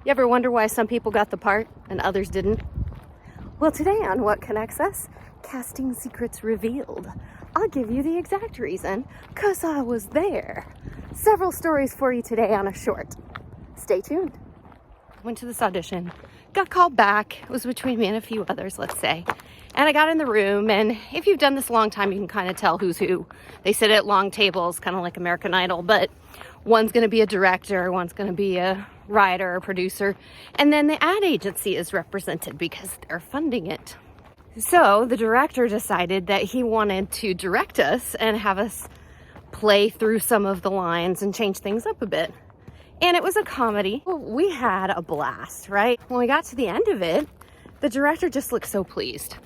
You ever wonder why some people got the part and others didn't? Well, today on What Connects Us, Casting Secrets Revealed, I'll give you the exact reason, 'cause I was there. Several stories for you today on a short. Stay tuned. Went to this audition, got called back. It was between me and a few others, let's say. And I got in the room, and if you've done this a long time, you can kind of tell who's who. They sit at long tables, kind of like American Idol, but one's gonna be a director, one's gonna be a writer or producer, and then the ad agency is represented because they're funding it. So the director decided that he wanted to direct us and have us play through some of the lines and change things up a bit. And it was a comedy. We had a blast, right? When we got to the end of it, the director just looked so pleased.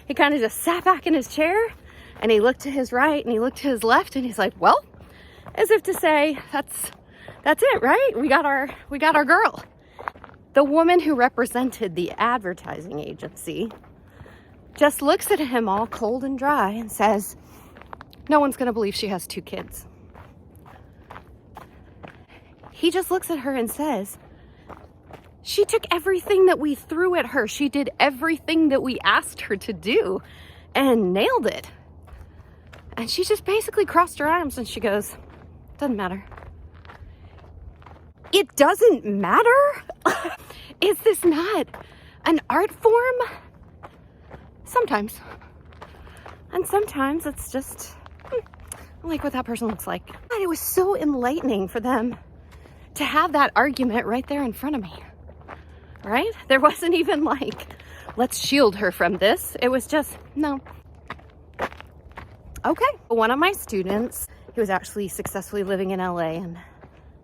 He kind of just sat back in his chair and he looked to his right and he looked to his left and he's like, well, as if to say, that's it, right? We got our girl. The woman who represented the advertising agency just looks at him all cold and dry and says, no one's gonna believe she has 2 kids. He just looks at her and says, she took everything that we threw at her. She did everything that we asked her to do and nailed it. And she just basically crossed her arms and she goes, doesn't matter. It doesn't matter? Is this not an art form? Sometimes. And sometimes it's just, I like what that person looks like. And it was so enlightening for them to have that argument right there in front of me, right? There wasn't even like, let's shield her from this. It was just, no. Okay. One of my students, he was actually successfully living in LA and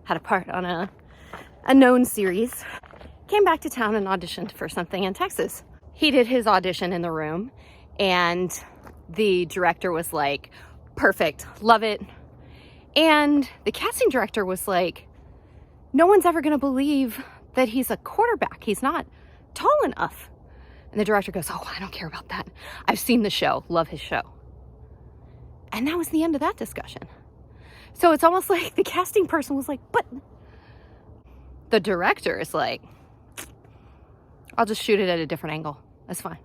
had a part on a known series, came back to town and auditioned for something in Texas. He did his audition in the room and the director was like, perfect, love it. And the casting director was like, no one's ever gonna believe that he's a quarterback. He's not tall enough. And the director goes, oh, I don't care about that. I've seen the show, love his show. And that was the end of that discussion. So it's almost like the casting person was like, but the director is like, I'll just shoot it at a different angle. That's fine.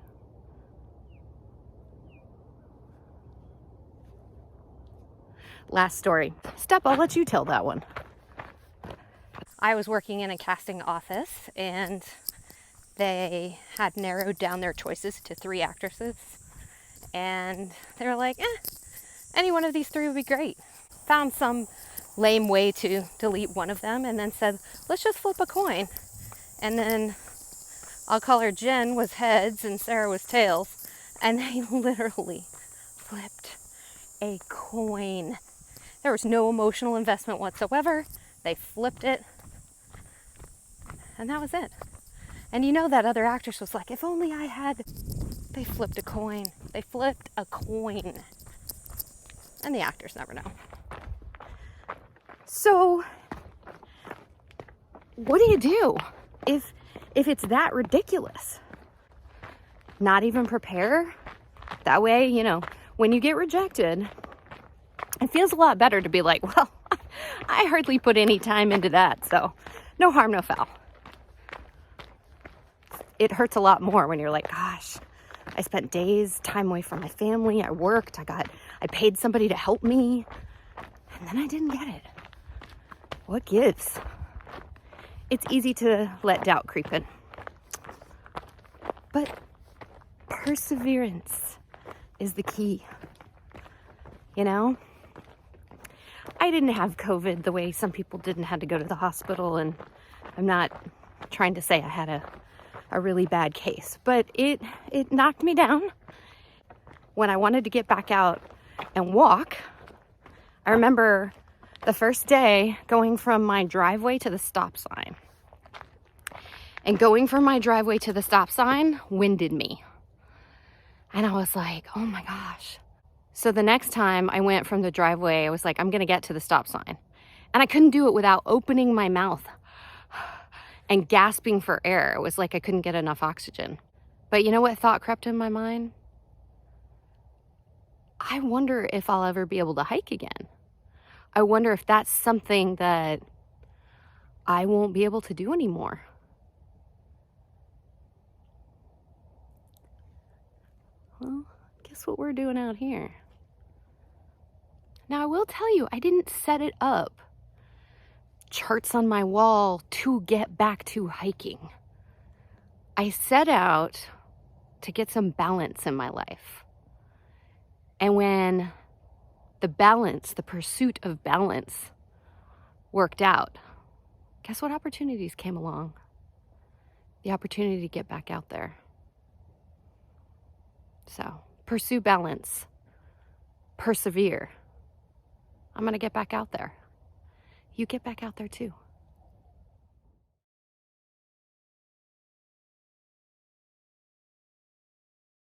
Last story. Step, I'll let you tell that one. I was working in a casting office and they had narrowed down their choices to 3 actresses. And they were like, any one of these 3 would be great. Found some lame way to delete one of them and then said, let's just flip a coin. And then I'll call her Jen was heads and Sarah was tails. And they literally flipped a coin. There was no emotional investment whatsoever. They flipped it. And that was it. And you know that other actress was like, if only I had... They flipped a coin. They flipped a coin. And the actors never know. So, what do you do if it's that ridiculous? Not even prepare? That way, you know, when you get rejected, it feels a lot better to be like, well, I hardly put any time into that, so no harm, no foul. It hurts a lot more when you're like, gosh, I spent days, time away from my family, I worked, I paid somebody to help me, and then I didn't get it. What gives? It's easy to let doubt creep in. But perseverance is the key. You know? I didn't have COVID the way some people didn't have to go to the hospital, and I'm not trying to say I had a really bad case, but it knocked me down. When I wanted to get back out and walk, I remember the first day going from my driveway to the stop sign. And going from my driveway to the stop sign winded me. And I was like, oh my gosh. So the next time I went from the driveway, I was like, I'm gonna get to the stop sign. And I couldn't do it without opening my mouth and gasping for air. It was like I couldn't get enough oxygen. But you know what thought crept in my mind? I wonder if I'll ever be able to hike again. I wonder if that's something that I won't be able to do anymore. Well, guess what we're doing out here? Now, I will tell you, I didn't set it up. Charts on my wall to get back to hiking. I set out to get some balance in my life. And when the pursuit of balance worked out, guess what opportunities came along? The opportunity to get back out there. So, pursue balance. Persevere. I'm going to get back out there. You get back out there too.